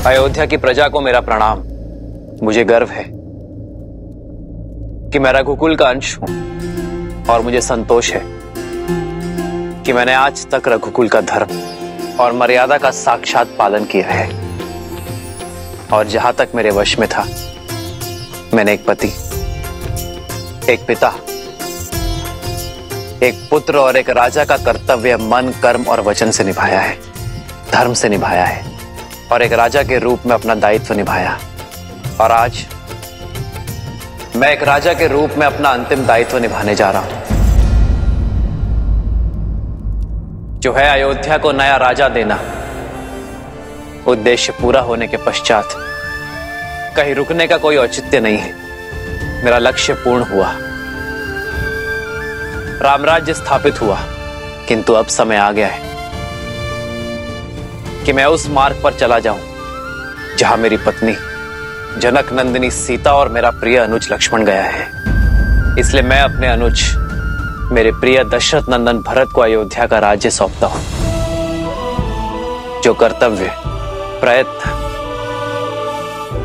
अयोध्या की प्रजा को मेरा प्रणाम। मुझे गर्व है कि मैं रघुकुल का अंश हूं और मुझे संतोष है कि मैंने आज तक रघुकुल का धर्म और मर्यादा का साक्षात पालन किया है। और जहां तक मेरे वश में था, मैंने एक पति, एक पिता, एक पुत्र और एक राजा का कर्तव्य मन, कर्म और वचन से निभाया है, धर्म से निभाया है और एक राजा के रूप में अपना दायित्व निभाया। और आज मैं एक राजा के रूप में अपना अंतिम दायित्व निभाने जा रहा हूं, जो है अयोध्या को नया राजा देना। उद्देश्य पूरा होने के पश्चात कहीं रुकने का कोई औचित्य नहीं है। मेरा लक्ष्य पूर्ण हुआ, रामराज्य स्थापित हुआ, किंतु अब समय आ गया है कि मैं उस मार्ग पर चला जाऊं जहां मेरी पत्नी जनक नंदिनी सीता और मेरा प्रिय अनुज लक्ष्मण गया है। इसलिए मैं अपने अनुज, मेरे प्रिय दशरथ नंदन भरत को अयोध्या का राज्य सौंपता हूं, जो कर्तव्य, प्रयत्न,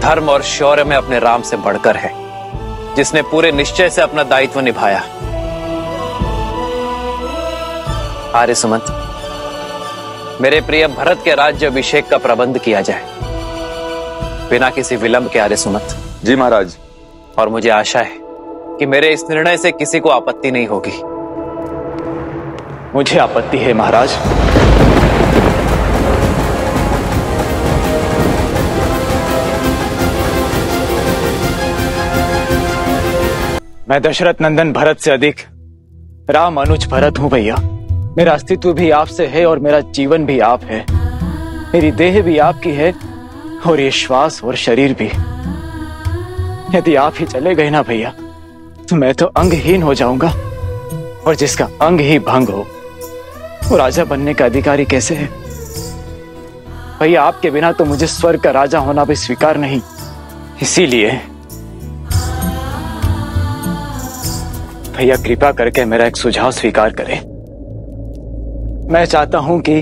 धर्म और शौर्य में अपने राम से बढ़कर है, जिसने पूरे निश्चय से अपना दायित्व निभाया। आर्य सुमंत, मेरे प्रिय भरत के राज्य अभिषेक का प्रबंध किया जाए बिना किसी विलंब के। आर्य सुमंत। जी महाराज। और मुझे आशा है कि मेरे इस निर्णय से किसी को आपत्ति नहीं होगी। मुझे आपत्ति है महाराज। मैं दशरथ नंदन भरत से अधिक राम अनुज भरत हूं भैया। मेरा अस्तित्व भी आपसे है और मेरा जीवन भी आप है। मेरी देह भी आपकी है और ये श्वास और शरीर भी। यदि आप ही चले गए ना भैया, तो मैं तो अंगहीन हो जाऊंगा, और जिसका अंग ही भंग हो वो राजा बनने का अधिकारी कैसे है? भैया आपके बिना तो मुझे स्वर्ग का राजा होना भी स्वीकार नहीं। इसीलिए भैया कृपा करके मेरा एक सुझाव स्वीकार करें। मैं चाहता हूं कि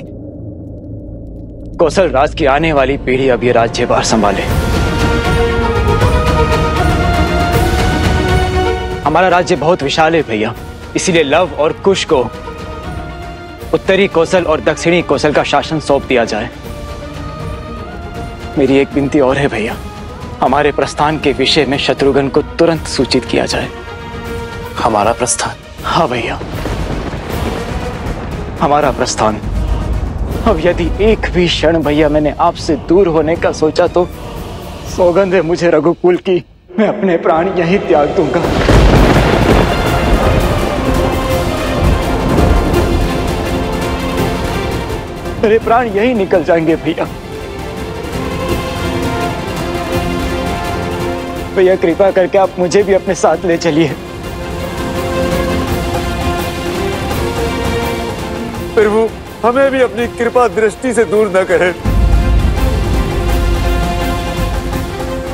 कौशल राज की आने वाली पीढ़ी अब ये राज्यभार संभाले। हमारा राज्य बहुत विशाल है भैया, इसीलिए लव और कुश को उत्तरी कौशल और दक्षिणी कौशल का शासन सौंप दिया जाए। मेरी एक विनती और है भैया, हमारे प्रस्थान के विषय में शत्रुघ्न को तुरंत सूचित किया जाए। हमारा प्रस्थान? हाँ भैया, हमारा प्रस्थान। अब यदि एक भी क्षण भैया मैंने आपसे दूर होने का सोचा तो सौगंध है मुझे रघुकुल की, मैं अपने प्राण यहीं त्याग दूंगा। मेरे प्राण यहीं निकल जाएंगे भैया। भैया कृपा करके आप मुझे भी अपने साथ ले चलिए। प्रभु, हमें भी अपनी कृपा दृष्टि से दूर न करें,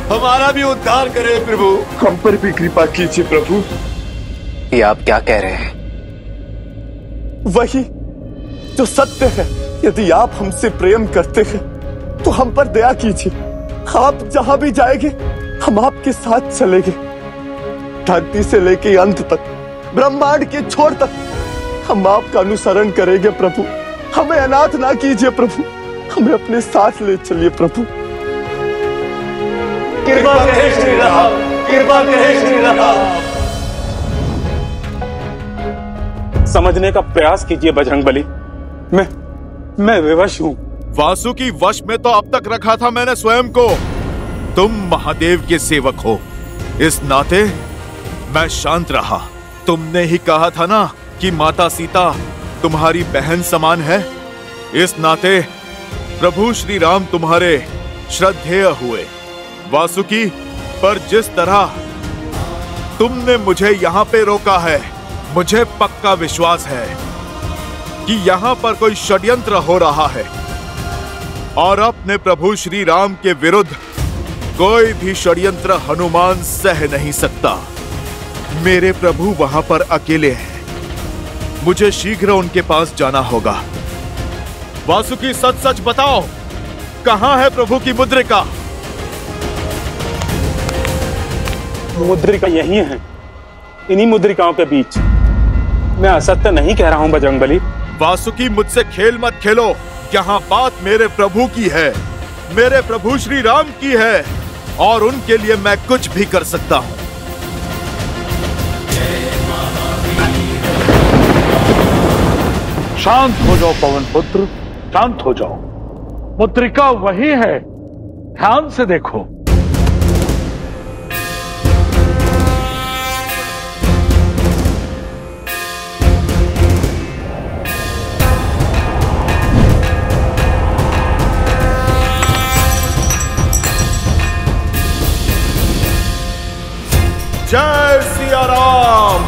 हमारा भी उद्धार करें प्रभु। हम पर भी कृपा कीजिए प्रभु। ये आप क्या कह रहे हैं? वही जो सत्य है। यदि आप हमसे प्रेम करते हैं तो हम पर दया कीजिए। आप जहां भी जाएंगे हम आपके साथ चलेंगे। धरती से लेके अंत तक, ब्रह्मांड के छोर तक हम आपका अनुसरण करेंगे प्रभु। हमें अनाथ ना कीजिए प्रभु, हमें अपने साथ ले चलिए प्रभु। कृपा करें श्री राम, कृपा करें श्री राम। समझने का प्रयास कीजिए बजरंगबली। मैं विवश हूँ। वासुकी वश में तो अब तक रखा था मैंने स्वयं को। तुम महादेव के सेवक हो, इस नाते मैं शांत रहा। तुमने ही कहा था ना कि माता सीता तुम्हारी बहन समान है। इस नाते प्रभु श्री राम तुम्हारे श्रद्धेय हुए। वासुकी, पर जिस तरह तुमने मुझे यहाँ पे रोका है, मुझे पक्का विश्वास है कि यहाँ पर कोई षड्यंत्र हो रहा है और अपने प्रभु श्री राम के विरुद्ध कोई भी षड्यंत्र हनुमान सह नहीं सकता। मेरे प्रभु वहां पर अकेले हैं, मुझे शीघ्र उनके पास जाना होगा। वासुकी, सच सच बताओ, कहाँ है प्रभु की मुद्रिका? मुद्रिका यही है, इन्हीं मुद्रिकाओं के बीच। मैं असत्य नहीं कह रहा हूं बजरंगबली। वासुकी, मुझसे खेल मत खेलो। यहाँ बात मेरे प्रभु की है, मेरे प्रभु श्री राम की है, और उनके लिए मैं कुछ भी कर सकता हूँ। शांत हो जाओ पवन पुत्र, शांत हो जाओ। मुद्रिका वही है, ध्यान से देखो। जय सिया राम।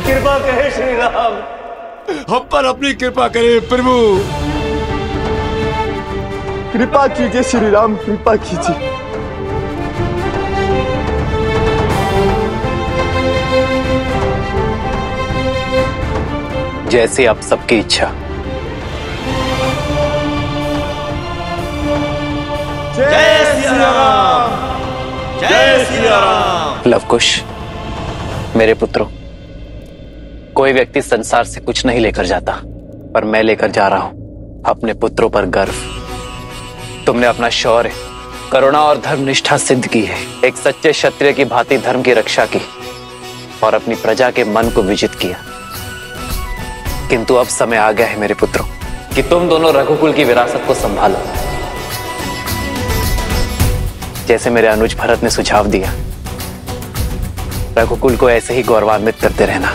कृपा कहे श्री राम। हम पर अपनी कृपा करें प्रभु। कृपा कीजिए श्री राम, कृपा कीजिए। जैसे आप सबकी इच्छा। जय सिया राम, जय सिया राम। लवकुश, मेरे पुत्रों, कोई व्यक्ति संसार से कुछ नहीं लेकर जाता, पर मैं लेकर जा रहा हूं अपने पुत्रों पर गर्व। तुमने अपना शौर्य, करुणा और धर्मनिष्ठा सिद्ध की है। एक सच्चे क्षत्रिय की भांति धर्म की रक्षा की और अपनी प्रजा के मन को विजित किया। किंतु अब समय आ गया है मेरे पुत्रों कि तुम दोनों रघुकुल की विरासत को संभालो। जैसे मेरे अनुज भरत ने सुझाव दिया, रघुकुल को ऐसे ही गौरवान्वित करते रहना।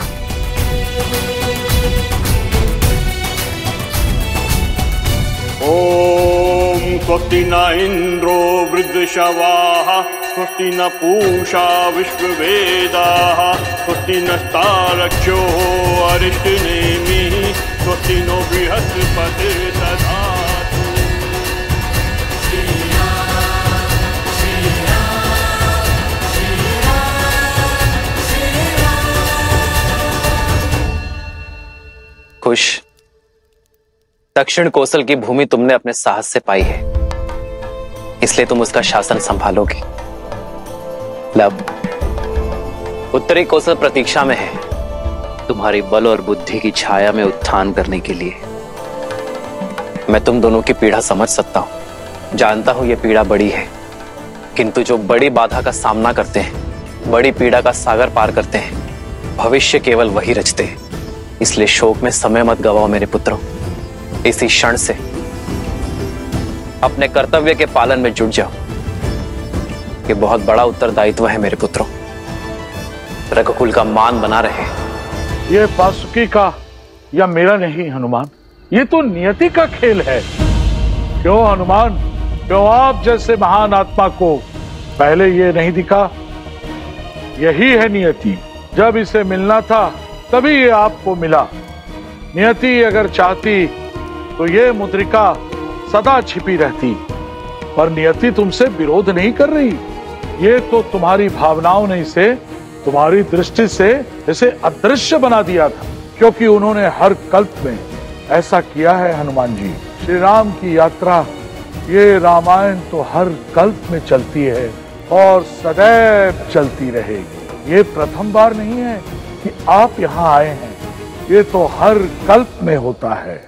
ओम स्वस्ति न इंद्रो वृद्धशवाः, स्वस्ति न पूषा विश्ववेदाः, स्वस्ति नस्तारक्षो अरिष्टनेमिः, स्वस्ति नो बृहस्पतिर्दधातु। खुश, दक्षिण कौशल की भूमि तुमने अपने साहस से पाई है, इसलिए तुम उसका शासन संभालोगे। लब, उत्तरी कौशल प्रतीक्षा में है तुम्हारी बल और बुद्धि की छाया में उत्थान करने के लिए। मैं तुम दोनों की पीड़ा समझ सकता हूं, जानता हूं यह पीड़ा बड़ी है, किंतु जो बड़ी बाधा का सामना करते हैं, बड़ी पीड़ा का सागर पार करते हैं, भविष्य केवल वही रचते हैं। इसलिए शोक में समय मत गवाओ मेरे पुत्रों। इसी क्षण से अपने कर्तव्य के पालन में जुट जाओ। ये बहुत बड़ा उत्तरदायित्व है मेरे पुत्रों। रघुकुल का मान बना रहे। ये वासुकी का या मेरा नहीं हनुमान, ये तो नियति का खेल है। क्यों हनुमान, क्यों आप जैसे महान आत्मा को पहले ये नहीं दिखा? यही है नियति। जब इसे मिलना था तभी ये आपको मिला। नियति अगर चाहती तो ये मुद्रिका सदा छिपी रहती, पर नियति तुमसे विरोध नहीं कर रही। ये तो तुम्हारी भावनाओं ने इसे, तुम्हारी दृष्टि से इसे अदृश्य बना दिया था, क्योंकि उन्होंने हर कल्प में ऐसा किया है। हनुमान जी, श्री राम की यात्रा, ये रामायण तो हर कल्प में चलती है और सदैव चलती रहेगी। ये प्रथम बार नहीं है कि आप यहाँ आए हैं, ये तो हर कल्प में होता है।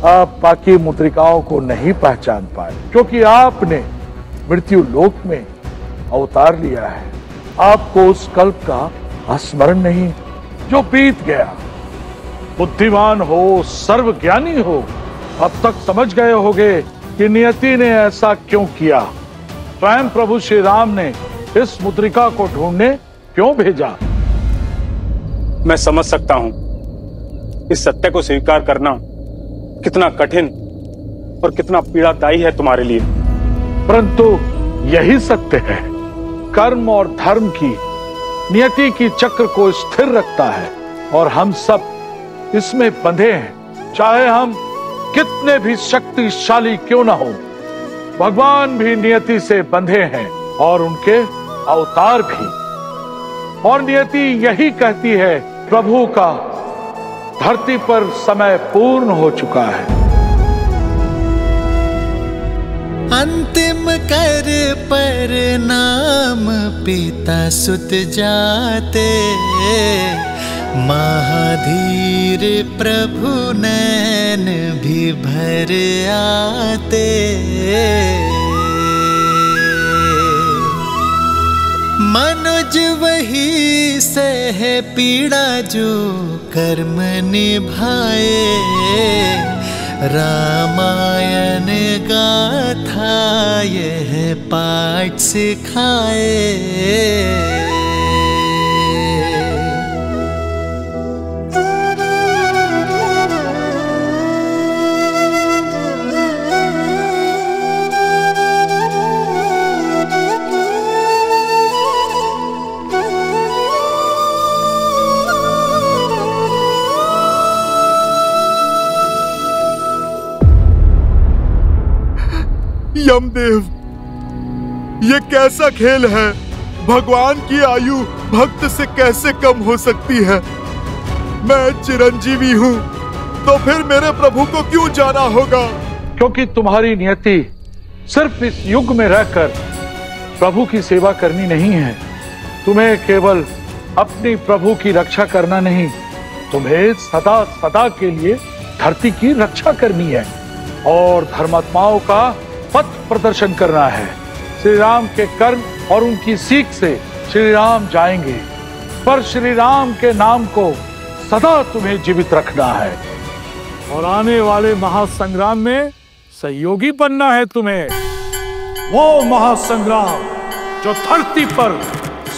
आप बाकी मुद्रिकाओं को नहीं पहचान पाए क्योंकि आपने मृत्यु लोक में अवतार लिया है। आपको उस कल्प का स्मरण नहीं जो बीत गया। बुद्धिमान हो, सर्वज्ञानी हो, अब तक समझ गए होंगे कि नियति ने ऐसा क्यों किया। स्वयं प्रभु श्री राम ने इस मुद्रिका को ढूंढने क्यों भेजा। मैं समझ सकता हूं इस सत्य को स्वीकार करना कितना कठिन और कितना पीड़ादायी है तुम्हारे लिए। परंतु यही सत्य है, कर्म और धर्म की नियति की चक्र को स्थिर रखता है और हम सब इसमें बंधे हैं। चाहे हम कितने भी शक्तिशाली क्यों न हो, भगवान भी नियति से बंधे हैं और उनके अवतार भी। और नियति यही कहती है, प्रभु का धरती पर समय पूर्ण हो चुका है। अंतिम कर पर नाम पिता सुत जाते, महाधीर प्रभु नैन भी भर आते। मनुज वही सह पीड़ा जो कर्म निभाए, रामायण गाथा यह पाठ सिखाए। यमदेव, ये कैसा खेल है? भगवान की आयु भक्त से कैसे कम हो सकती है? मैं चिरंजीवी हूँ, तो फिर मेरे प्रभु को क्यों जाना होगा? क्योंकि तुम्हारी नियति सिर्फ इस युग में रहकर प्रभु की सेवा करनी नहीं है। तुम्हें केवल अपनी प्रभु की रक्षा करना नहीं, तुम्हें सदा सदा के लिए धरती की रक्षा करनी है और धर्मात्माओं का पथ प्रदर्शन करना है। श्री राम के कर्म और उनकी सीख से श्री राम जाएंगे, पर श्री राम के नाम को सदा तुम्हें जीवित रखना है और आने वाले महासंग्राम में सहयोगी बनना है तुम्हें। वो महासंग्राम जो धरती पर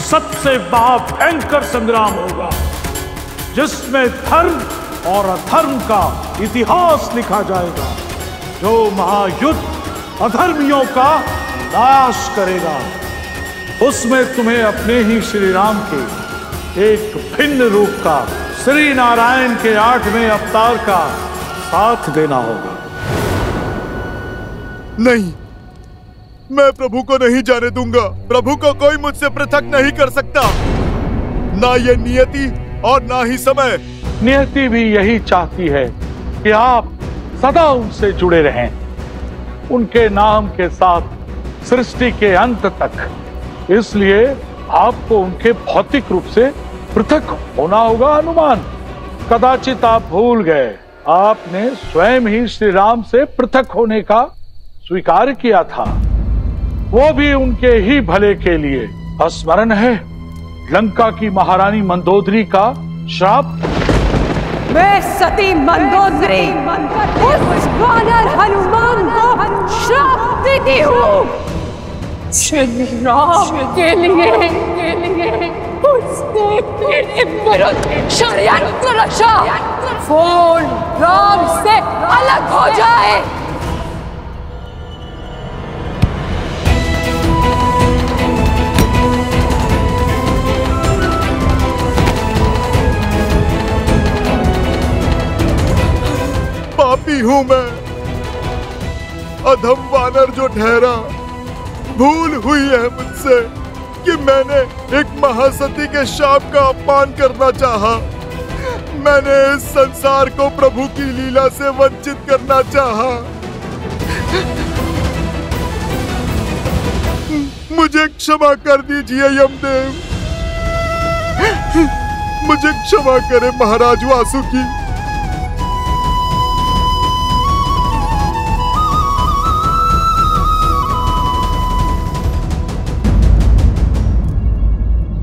सबसे महाभयंकर संग्राम होगा, जिसमें धर्म और अधर्म का इतिहास लिखा जाएगा, जो महायुद्ध अधर्मियों का नाश करेगा। उसमें तुम्हें अपने ही श्री राम के एक भिन्न रूप का, श्री नारायण के 8वें अवतार का साथ देना होगा। नहीं, मैं प्रभु को नहीं जाने दूंगा। प्रभु को कोई मुझसे पृथक नहीं कर सकता, ना ये नियति और ना ही समय। नियति भी यही चाहती है कि आप सदा उनसे जुड़े रहें, उनके नाम के साथ सृष्टि के अंत तक। इसलिए आपको उनके भौतिक रूप से पृथक होना होगा। हनुमान, कदाचित आप भूल गए, आपने स्वयं ही श्री राम से पृथक होने का स्वीकार किया था, वो भी उनके ही भले के लिए। स्मरण है लंका की महारानी मंदोदरी का श्राप? मैं सती मंदोदरी उस वानर हनुमान को श्राप देती हूँ। श्री राम के लिए उसने मेरे विरुद्ध षड्यंत्र रचा। फोन राम से अलग हो जाए। पापी हूं मैं, अधम वानर जो ठहरा। भूल हुई है मुझसे कि मैंने एक महासती के शाप का अपमान करना चाहा। मैंने इस संसार को प्रभु की लीला से वंचित करना चाहा। मुझे क्षमा कर दीजिए यमदेव, मुझे क्षमा करें महाराज वासुकी।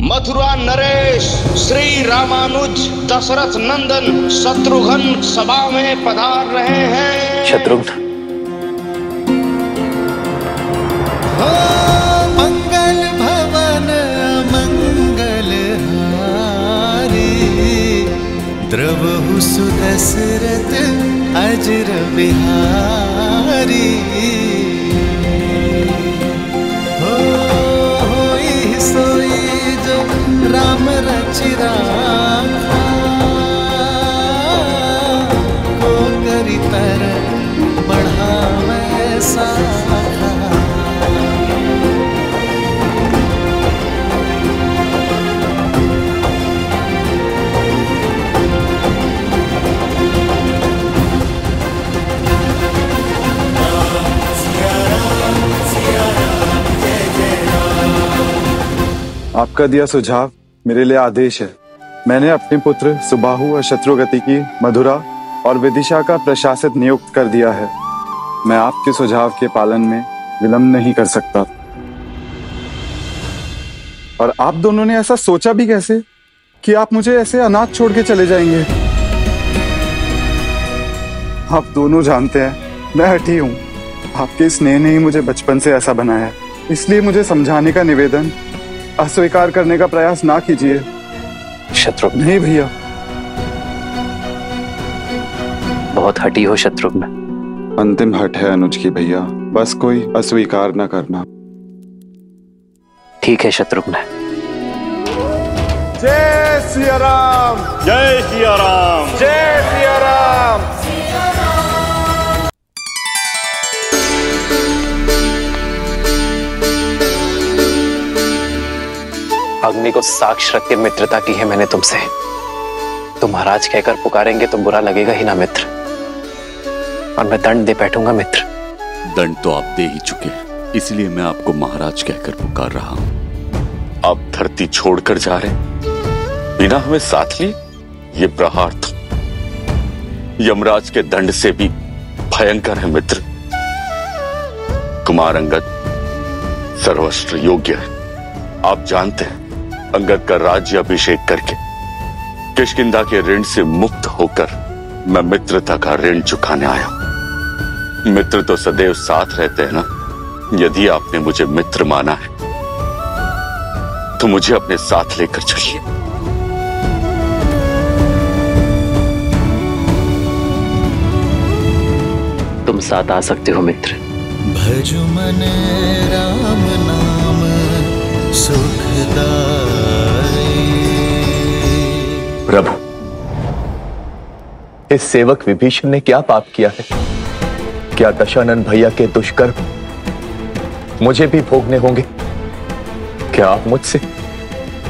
मथुरा नरेश श्री रामानुज दशरथ नंदन शत्रुघ्न सभा में पधार रहे हैं। शत्रुघ्न, मंगल भवन मंगल हारी, द्रवहु सुदशरथ अजर बिहारी। आपका दिया सुझाव मेरे लिए आदेश है। मैंने अपने पुत्र सुबाहु और शत्रुगति की मधुरा और विदिशा का प्रशासक नियुक्त कर दिया है। मैं आपके सुझाव के पालन में विलंब नहीं कर सकता। और आप दोनों ने ऐसा सोचा भी कैसे कि आप मुझे ऐसे अनाथ छोड़ के चले जाएंगे? आप दोनों जानते हैं मैं हठी हूं। आपके स्नेह ने ही मुझे बचपन से ऐसा बनाया, इसलिए मुझे समझाने का निवेदन अस्वीकार करने का प्रयास ना कीजिए। शत्रुघ्न। नहीं भैया। बहुत हठी हो शत्रुघ्न। अंतिम हट है अनुज की भैया, बस कोई अस्वीकार न करना। ठीक है शत्रुघ्न। जय सिया राम। जय सिया राम। जय सिया राम। अग्नि को साक्ष रख के मित्रता की है मैंने तुमसे। तुम महाराज कहकर पुकारेंगे तो बुरा लगेगा ही ना मित्र, और मैं दंड दे बैठूंगा मित्र। दंड तो आप दे ही चुके हैं, इसलिए मैं आपको महाराज कहकर पुकार रहा हूं। आप धरती छोड़कर जा रहे बिना हमें साथ लिए, ये प्रहार तो यमराज के दंड से भी भयंकर है मित्र। कुमार अंगद सर्वश्रेष्ठ योग्य है। आप जानते हैं अंगद का राज्य अभिषेक करके किष्किंधा के ऋण से मुक्त होकर मैं मित्रता का ऋण चुकाने आया हूं। मित्र तो सदैव साथ रहते हैं ना। यदि आपने मुझे मित्र माना है तो मुझे अपने साथ लेकर चलिए। तुम साथ आ सकते हो मित्र। भज मन राम नाम सुखदाई। प्रभु, इस सेवक विभीषण ने क्या पाप किया है? क्या दशानन भैया के दुष्कर्म मुझे भी भोगने होंगे? क्या आप मुझसे,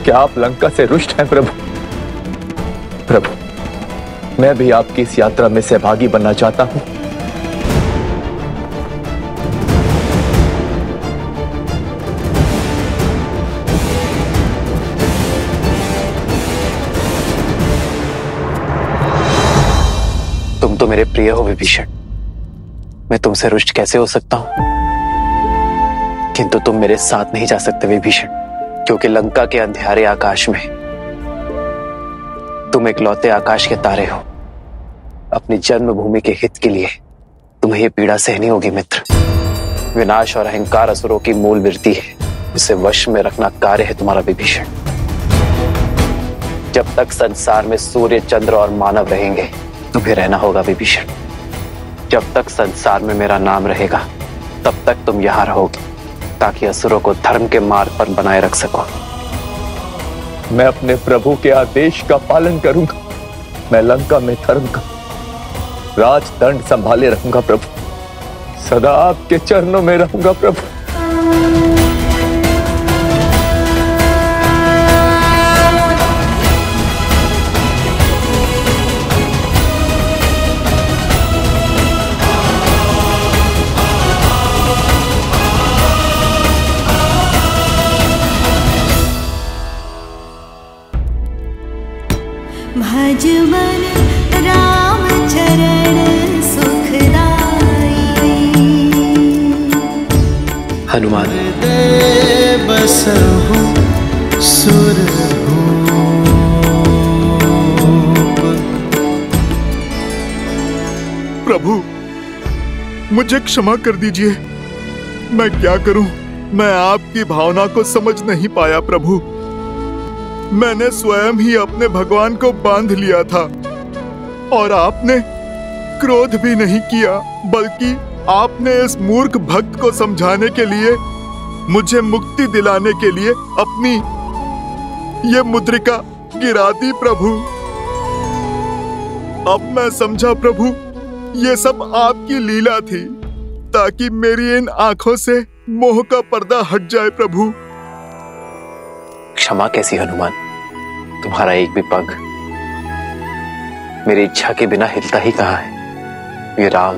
क्या आप लंका से रुष्ट हैं प्रभु? प्रभु, मैं भी आपकी इस यात्रा में सहभागी बनना चाहता हूं। तुम तो मेरे प्रिय हो विभीषण, मैं तुमसे रुष्ट कैसे हो सकता हूं? किंतु तुम मेरे साथ नहीं जा सकते विभीषण, क्योंकि लंका के अंधेरे आकाश में तुम इकलौते आकाश के तारे हो। अपनी जन्मभूमि के हित के लिए तुम्हें यह पीड़ा सहनी होगी मित्र। विनाश और अहंकार असुरों की मूल वृत्ति है, उसे वश में रखना कार्य है तुम्हारा विभीषण। जब तक संसार में सूर्य, चंद्र और मानव रहेंगे तुम्हें रहना होगा विभीषण। जब तक संसार में मेरा नाम रहेगा तब तक तुम यहां रहोगे, ताकि असुरों को धर्म के मार्ग पर बनाए रख सको। मैं अपने प्रभु के आदेश का पालन करूंगा। मैं लंका में धर्म का राजदंड संभाले रहूंगा प्रभु। सदा आपके चरणों में रहूंगा प्रभु। भज मन राम चरण सुखदाई। हनुमान बसहु सुरभूप। प्रभु, मुझे क्षमा कर दीजिए। मैं क्या करूं? मैं आपकी भावना को समझ नहीं पाया प्रभु। मैंने स्वयं ही अपने भगवान को बांध लिया था, और आपने क्रोध भी नहीं किया, बल्कि आपने इस मूर्ख भक्त को समझाने के लिए, मुझे मुक्ति दिलाने के लिए अपनी ये मुद्रिका गिरा दी प्रभु। अब मैं समझा प्रभु, ये सब आपकी लीला थी, ताकि मेरी इन आंखों से मोह का पर्दा हट जाए प्रभु। क्षमा कैसी हनुमान? तुम्हारा एक भी पग मेरी इच्छा के बिना हिलता ही कहां है। ये राम,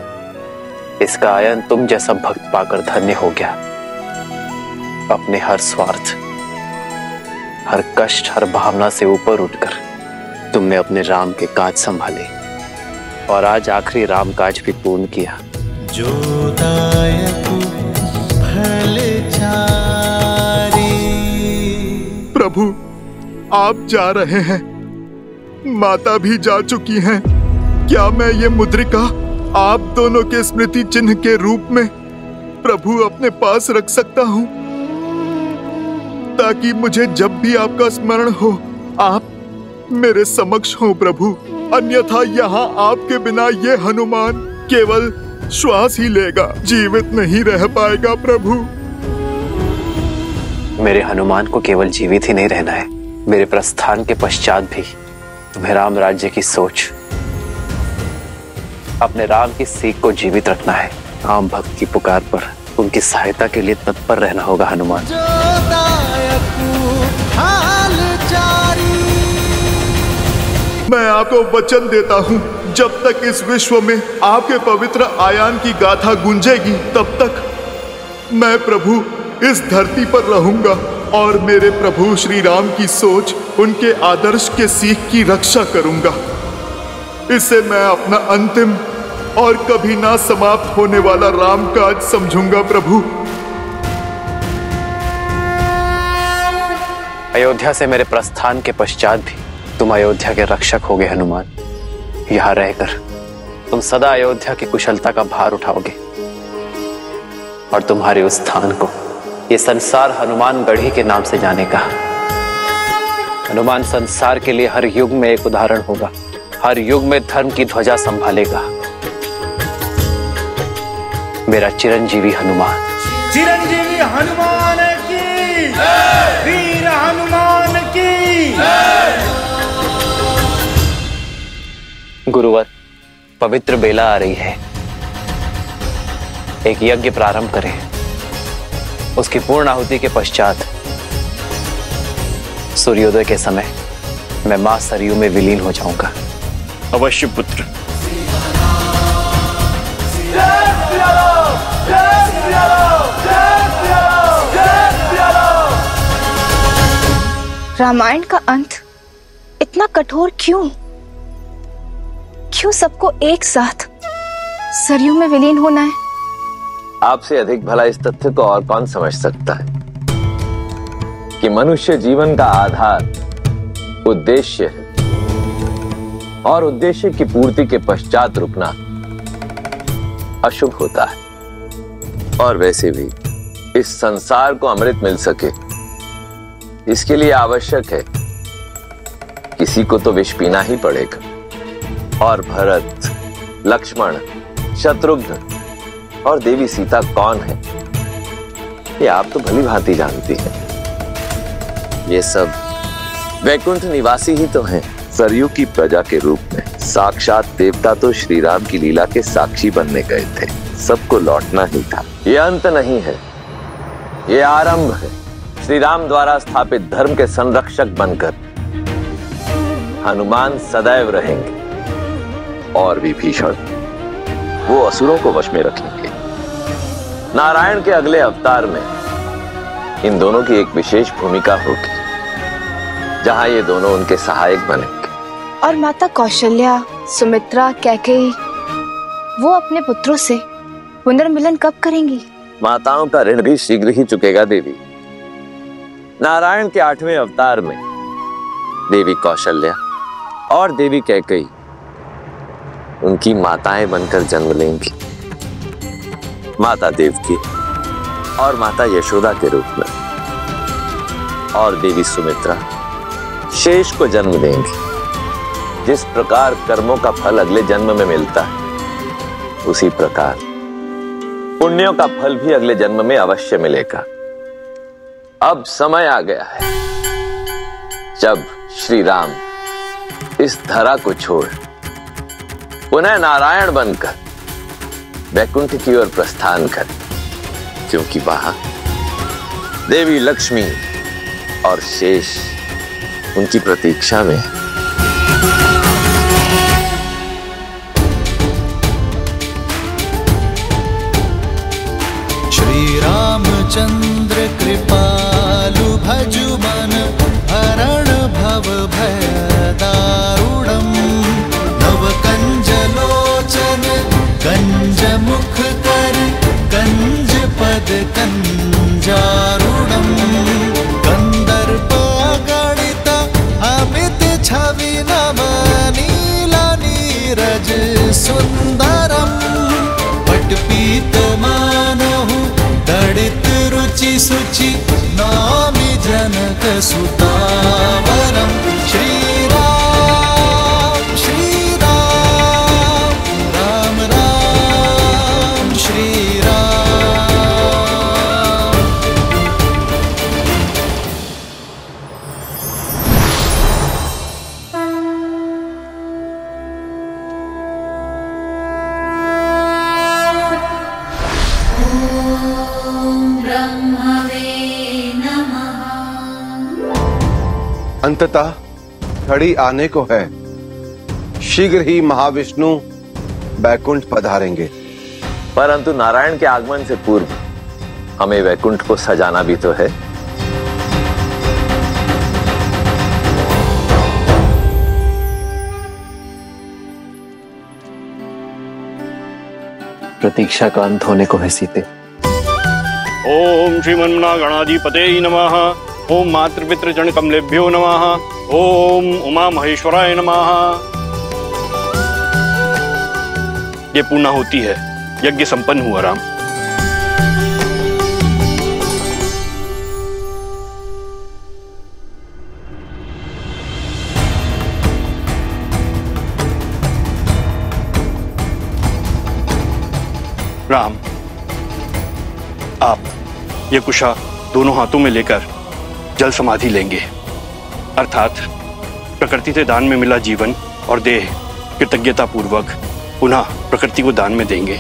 इसका आयन तुम जैसा भक्त पाकर धन्य हो गया। अपने हर स्वार्थ हर कष्ट, हर भावना से ऊपर उठकर तुमने अपने राम के काज संभाले और आज आखिरी राम काज भी पूर्ण किया। जो दायक फलचारी। प्रभु, आप जा रहे हैं, माता भी जा चुकी हैं। क्या मैं ये मुद्रिका आप दोनों के स्मृति चिन्ह के रूप में प्रभु अपने पास रख सकता हूं, ताकि मुझे जब भी आपका स्मरण हो आप मेरे समक्ष हो प्रभु। अन्यथा यहाँ आपके बिना ये हनुमान केवल श्वास ही लेगा, जीवित नहीं रह पाएगा प्रभु। मेरे हनुमान को केवल जीवित ही नहीं रहना है, मेरे प्रस्थान के पश्चात भी तुम्हें राम राज्य की सोच, अपने राम की सीख को जीवित रखना है। आम भक्त की पुकार पर उनकी सहायता के लिए तत्पर रहना होगा हनुमान। मैं आपको वचन देता हूँ, जब तक इस विश्व में आपके पवित्र आयान की गाथा गूंजेगी, तब तक मैं प्रभु इस धरती पर रहूंगा और मेरे प्रभु श्री राम की सोच, उनके आदर्श के सीख की रक्षा करूंगा। इसे मैं अपना अंतिम और कभी ना समाप्त होने वाला राम काज समझूंगा प्रभु। अयोध्या से मेरे प्रस्थान के पश्चात भी तुम अयोध्या के रक्षक होगे हनुमान। यहाँ रहकर तुम सदा अयोध्या की कुशलता का भार उठाओगे और तुम्हारे उस स्थान को ये संसार हनुमान गढ़ी के नाम से जानेगा। हनुमान संसार के लिए हर युग में एक उदाहरण होगा, हर युग में धर्म की ध्वजा संभालेगा। मेरा चिरंजीवी हनुमान। चिरंजीवी हनुमान की, वीर हनुमान की। गुरुवर, पवित्र बेला आ रही है, एक यज्ञ प्रारंभ करें। उसकी पूर्ण आहुति के पश्चात सूर्योदय के समय मैं मां सरयू में विलीन हो जाऊंगा। अवश्य पुत्र। रामायण का अंत इतना कठोर क्यों? क्यों सबको एक साथ सरयू में विलीन होना है? आपसे अधिक भला इस तथ्य को और कौन समझ सकता है कि मनुष्य जीवन का आधार उद्देश्य है और उद्देश्य की पूर्ति के पश्चात रुकना अशुभ होता है। और वैसे भी इस संसार को अमृत मिल सके, इसके लिए आवश्यक है किसी को तो विष पीना ही पड़ेगा। और भरत, लक्ष्मण, शत्रुघ्न और देवी सीता कौन है, ये आप तो भली भांति जानती हैं। ये सब वैकुंठ निवासी ही तो हैं। सरयू की प्रजा के रूप में साक्षात देवता तो श्री राम की लीला के साक्षी बनने गए थे। सबको लौटना ही था। ये अंत नहीं है, ये आरंभ है। श्री राम द्वारा स्थापित धर्म के संरक्षक बनकर हनुमान सदैव रहेंगे और विभीषण वो असुरों को वश में रखेंगे। नारायण के अगले अवतार में इन दोनों की एक विशेष भूमिका होगी, जहां ये दोनों उनके सहायक बनेंगे। और माता कौशल्या, सुमित्रा, कैकेयी वो अपने पुत्रों से पुनर्मिलन कब करेंगी? माताओं का ऋण भी शीघ्र ही चुकेगा देवी। नारायण के 8वें अवतार में देवी कौशल्या और देवी कैकेयी उनकी माताएं बनकर जन्म लेंगी। माता देवकी और माता यशोदा के रूप में। और देवी सुमित्रा शेष को जन्म देंगी। जिस प्रकार कर्मों का फल अगले जन्म में मिलता है, उसी प्रकार पुण्यों का फल भी अगले जन्म में अवश्य मिलेगा। अब समय आ गया है जब श्री राम इस धरा को छोड़ पुनः नारायण बनकर वैकुंठ की ओर प्रस्थान कर, क्योंकि वहां देवी लक्ष्मी और शेष उनकी प्रतीक्षा में है। श्री रामचंद्र कृपालु भजु मन मदकञ्जारुणम् गन्धर्पगणित अमित छवि नवनीलनीरज सुन्दरम् पट्पीतमानहु दडित रुचि सुचि नामि जनक सुतावरम् श्रीराम श्रीराम राम राम श्रीराम। अंततः घड़ी आने को है, शीघ्र ही महाविष्णु वैकुंठ पधारेंगे। परंतु नारायण के आगमन से पूर्व हमें वैकुंठ को सजाना भी तो है। प्रतीक्षा का अंत होने को है सीते। ओम श्रीमन्नागणाधिपते नमः। ओम मातृपितृजन कमलेभ्यो नमः। ओम उमा महेश्वराय नमः। ये पूर्ण होती है, यज्ञ संपन्न हुआ राम। राम, आप ये कुशा दोनों हाथों में लेकर जल समाधि लेंगे, अर्थात प्रकृति से दान में मिला जीवन और देह कृतज्ञता पूर्वक पुनः प्रकृति को दान में देंगे।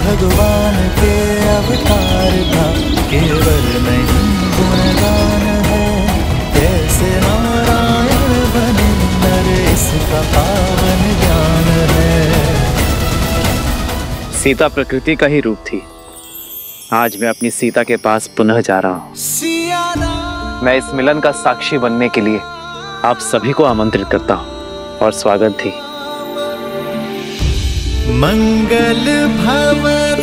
भगवान के अवतार का केवल नहीं गुणगान है, कैसे नारायण बने नर इसका पावन ज्ञान है। सीता प्रकृति का ही रूप थी। आज मैं अपनी सीता के पास पुनः जा रहा हूँ। मैं इस मिलन का साक्षी बनने के लिए आप सभी को आमंत्रित करता हूँ और स्वागत थी। मंगल भवन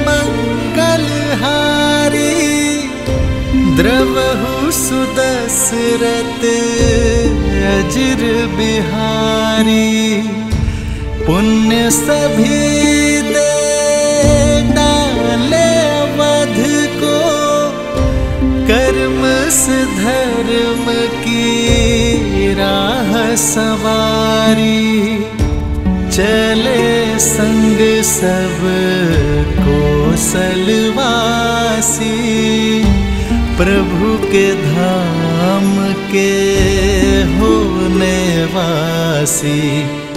मंगलहारी द्रवहु सुदशरथ अजिर बिहारी। पुण्य सभी दे डाले अवध को, कर्म से धर्म की राह सवारी। चले संग सब कौशलवासी, प्रभु के धाम के होने वासी।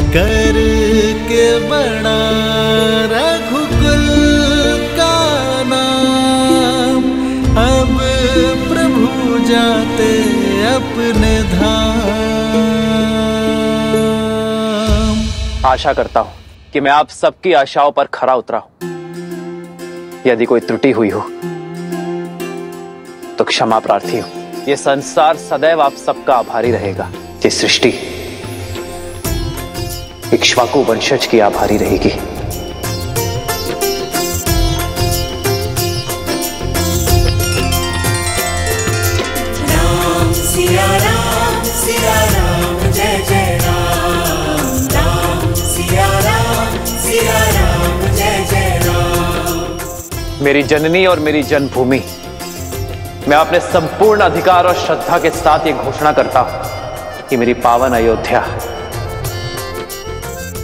कर के बड़ा रघुकुल का नाम, अब प्रभु जाते अपने धाम। आशा करता हूं कि मैं आप सबकी आशाओं पर खरा उतरा हूं। यदि कोई त्रुटि हुई हो तो क्षमा प्रार्थी हूं। ये संसार सदैव आप सबका आभारी रहेगा। ये सृष्टि इक्ष्वाकु वंशज की आभारी रहेगी। राम सिया राम जय जय राम। राम सिया राम जय जय राम। मेरी जननी और मेरी जन्मभूमि, मैं अपने संपूर्ण अधिकार और श्रद्धा के साथ ये घोषणा करता हूं कि मेरी पावन अयोध्या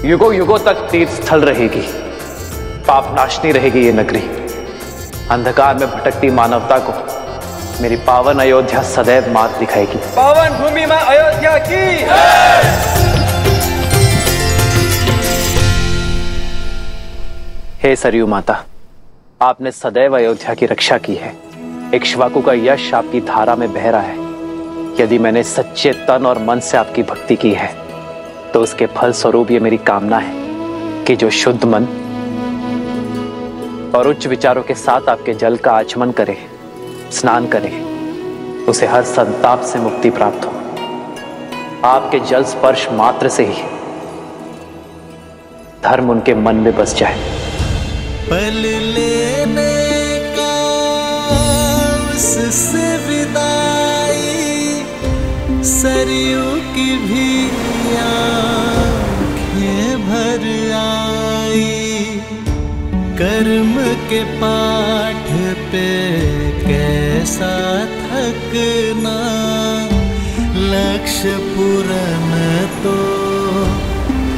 युगों युगों तक तीर्थ स्थल रहेगी। पापनाशनी रहेगी ये नगरी। अंधकार में भटकती मानवता को मेरी पावन अयोध्या सदैव मार्ग दिखाएगी। पावन भूमि में अयोध्या की हे सरयू माता, आपने सदैव अयोध्या की रक्षा की है। इक्ष्वाकु का यश आपकी धारा में बह रहा है। यदि मैंने सच्चे तन और मन से आपकी भक्ति की है तो उसके फल स्वरूप ये मेरी कामना है कि जो शुद्ध मन और उच्च विचारों के साथ आपके जल का आचमन करे, स्नान करे, उसे हर संताप से मुक्ति प्राप्त हो। आपके जल स्पर्श मात्र से ही धर्म उनके मन में बस जाए। पल लेने का उससे विदाई, सरयू की भी आँखें भर आई। कर्म के पाठ पे कैसा थकना, लक्ष्य पूर्ण तो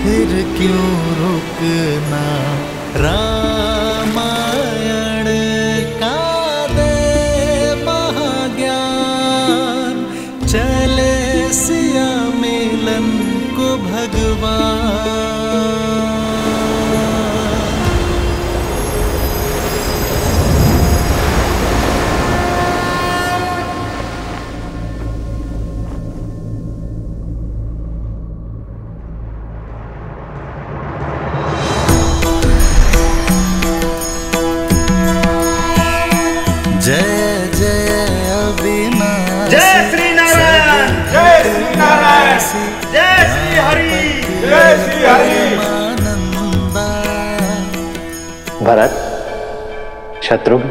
फिर क्यों रुकना। रामायण का दे महाज्ञान, चले सिया मिलन को भगवान। जय जय अविनाशी, जय श्री नारायण, जय श्री नारायण, जय श्री हरि, जय श्री हरि। भरत, शत्रुघ्न,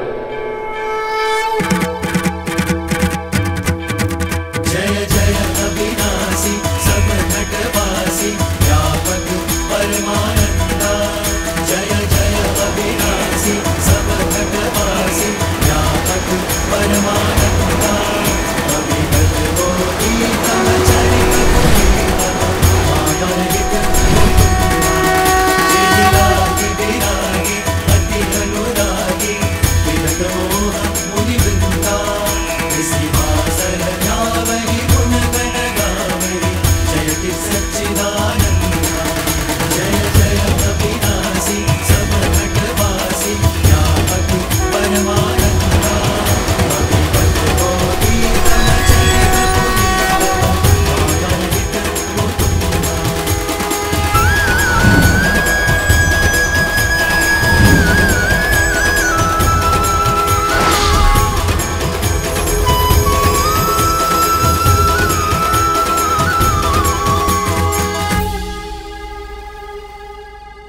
जय जय अविनाशी, सब घटवासी, व्यापक परमानंदा। जय जय अविनाशी, सब घटवासी, व्यापक परमानंदा। अभिगत कोटि तव चरित पुनीता, माधव हित जिहि लागी बिरागी, अति अनुरागी, विगत मोह मुनि वृंदा। सिंहासन ध्यावहि गुण गण गावहि, जयति सच्चिदानंदा। जय जय अविनाशी, सब घटवासी, व्यापक परमानंदा। अभिगत कोटि तव चरित पुनीता, माधव हित मुकुंदा।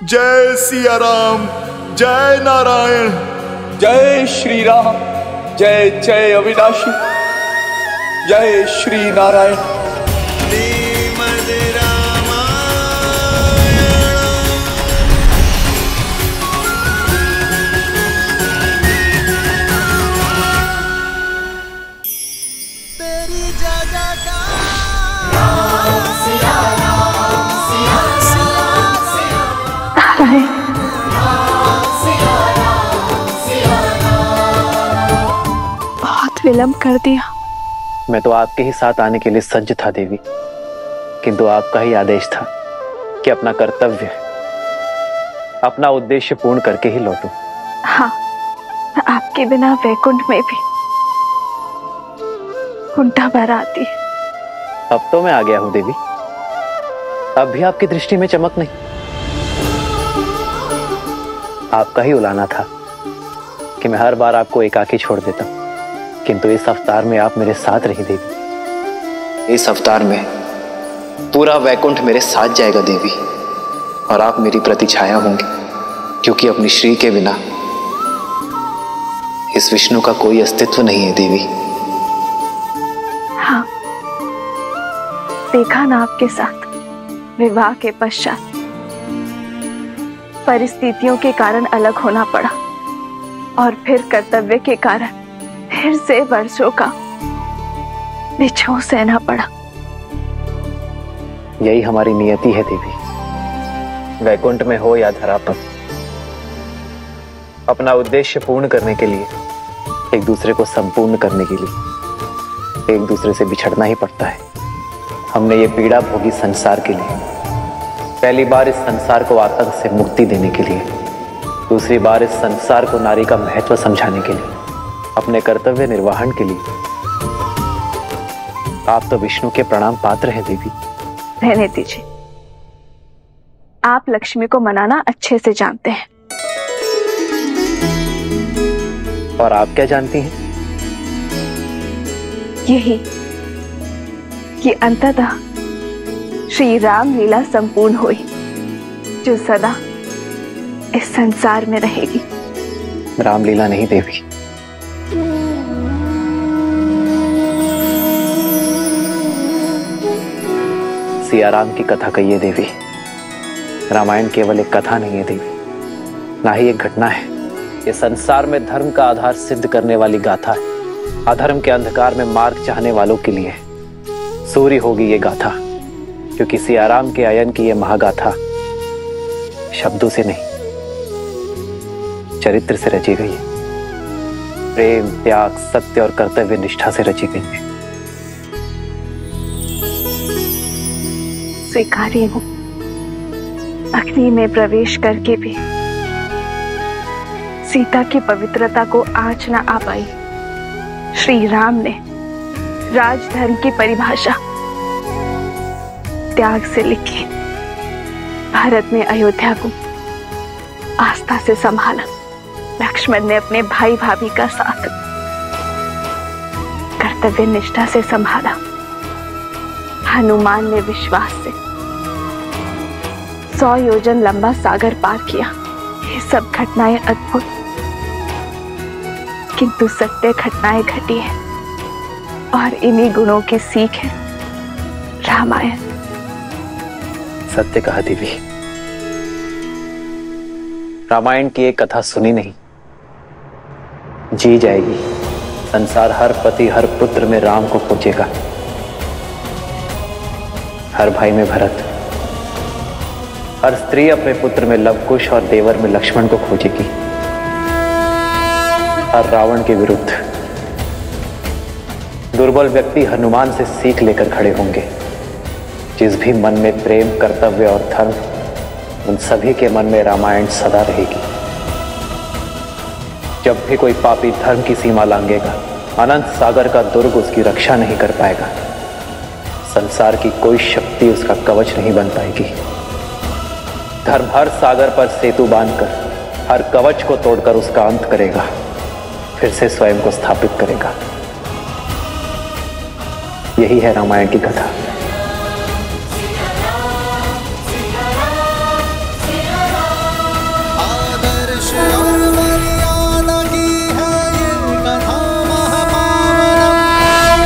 जय सिया राम, जय नारायण। जय श्री राम, जय जय अविनाशी, जय श्री नारायण। श्रीमद् तेरी जगह का सिया राम, सिया बहुत विलंब कर दिया। मैं तो आपके ही साथ आने के लिए सज्ज था देवी, किंतु आपका ही आदेश था कि अपना कर्तव्य, अपना उद्देश्य पूर्ण करके ही लौटूं। हाँ, आपके बिना वैकुंठ में भी कुंठा भर आती है। अब तो मैं आ गया हूं देवी, अब भी आपकी दृष्टि में चमक नहीं। आपका ही उलाना था कि मैं हर बार आपको एकाकी छोड़ देता, किंतु इस अवतार में आप मेरे साथ रही देवी। इस अवतार में पूरा वैकुंठ मेरे साथ जाएगा देवी, और आप मेरी प्रतिछाया होंगी, क्योंकि अपनी श्री के बिना इस विष्णु का कोई अस्तित्व नहीं है देवी। हाँ, देखा ना आपके साथ विवाह के पश्चात परिस्थितियों के कारण अलग होना पड़ा, और फिर कर्तव्य के कारण फिर से वर्षों का बिछोह सहना पड़ा। यही हमारी नियति है देवी, वैकुंठ में हो या धरा पर, अपना उद्देश्य पूर्ण करने के लिए, एक दूसरे को संपूर्ण करने के लिए एक दूसरे से बिछड़ना ही पड़ता है। हमने ये पीड़ा भोगी संसार के लिए, पहली बार इस संसार को आतंक से मुक्ति देने के लिए, दूसरी बार इस संसार को नारी का महत्व समझाने के लिए, अपने कर्तव्य निर्वहन के लिए। आप तो विष्णु के प्रणाम पात्र हैं देवी। रहने दीजिए, आप लक्ष्मी को मनाना अच्छे से जानते हैं। और आप क्या जानती हैं? यही कि अंततः श्री राम लीला संपूर्ण हुई, जो सदा इस संसार में रहेगी। रामलीला नहीं देवी, सियाराम की कथा कहिए देवी। रामायण केवल एक कथा नहीं है देवी, ना ही एक घटना है। ये संसार में धर्म का आधार सिद्ध करने वाली गाथा है। अधर्म के अंधकार में मार्ग चाहने वालों के लिए सूर्य होगी ये गाथा, क्योंकि सियाराम के आयन की ये महागाथा शब्दों से नहीं, चरित्र से रची गई है। प्रेम, त्याग, सत्य और कर्तव्य निष्ठा से रची गई है। स्वीकारी हूं, अग्नि में प्रवेश करके भी सीता की पवित्रता को आँच न आ पाई। श्री राम ने राजधर्म की परिभाषा त्याग से लिखी। भारत ने अयोध्या को आस्था से संभाला। लक्ष्मण ने अपने भाई भाभी का साथ कर्तव्य निष्ठा से संभाला। हनुमान ने विश्वास से 100 योजन लंबा सागर पार किया। ये सब घटनाएं अद्भुत, किंतु सत्य घटनाएं घटी है और इन्हीं गुणों की सीख है रामायण। सत्य कहा देवी, रामायण की एक कथा सुनी नहीं, जी जाएगी। संसार हर पति हर पुत्र में राम को खोजेगा, हर भाई में भरत, हर स्त्री अपने पुत्र में लवकुश और देवर में लक्ष्मण को खोजेगी। हर रावण के विरुद्ध दुर्बल व्यक्ति हनुमान से सीख लेकर खड़े होंगे। जिस भी मन में प्रेम, कर्तव्य और धर्म, उन सभी के मन में रामायण सदा रहेगी। जब भी कोई पापी धर्म की सीमा लांघेगा, अनंत सागर का दुर्ग उसकी रक्षा नहीं कर पाएगा। संसार की कोई शक्ति उसका कवच नहीं बन पाएगी। धर्म हर सागर पर सेतु बांधकर, हर कवच को तोड़कर उसका अंत करेगा, फिर से स्वयं को स्थापित करेगा। यही है रामायण की कथा। आदर्श और मर्यादा की है ये कथा महापावनम।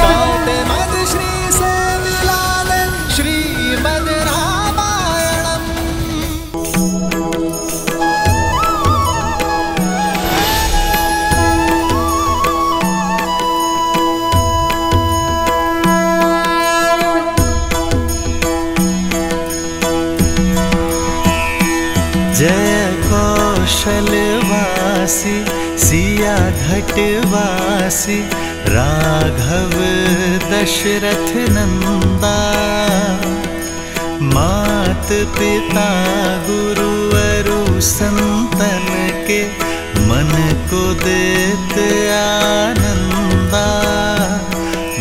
गाते मद श्री से विलालन श्रीमद् रामायणम। जय कौशलवासी सिया घटवासी राघव दशरथ नंदा। मात पिता गुरुवरु संतन के मन को देत आनंदा।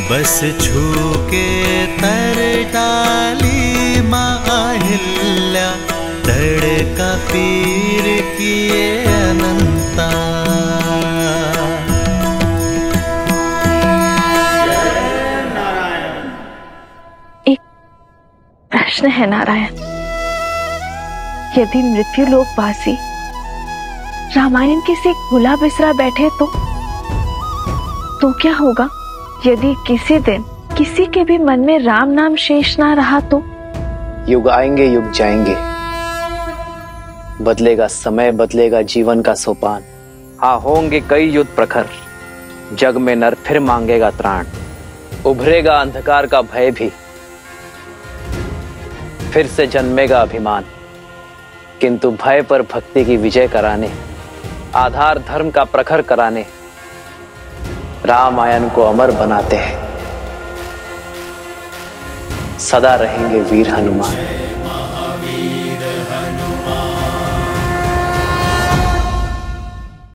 बस छू के तर डाली माँ अहिल्या, तड़का पीर किए अनंता। एक प्रश्न है नारायण, यदि मृत्यु लोकवासी रामायण किसी भुला बिसरा बैठे तो क्या होगा? यदि किसी दिन किसी के भी मन में राम नाम शेष ना रहा तो? युग आएंगे, युग जाएंगे, बदलेगा समय, बदलेगा जीवन का सोपान। हाँ, होंगे कई युद्ध प्रखर, जग में नर फिर मांगेगा त्राण। उभरेगा अंधकार का भय भी, फिर से जन्मेगा अभिमान। किंतु भय पर भक्ति की विजय कराने, आधार धर्म का प्रखर कराने, रामायण को अमर बनाते हैं। सदा रहेंगे वीर हनुमान।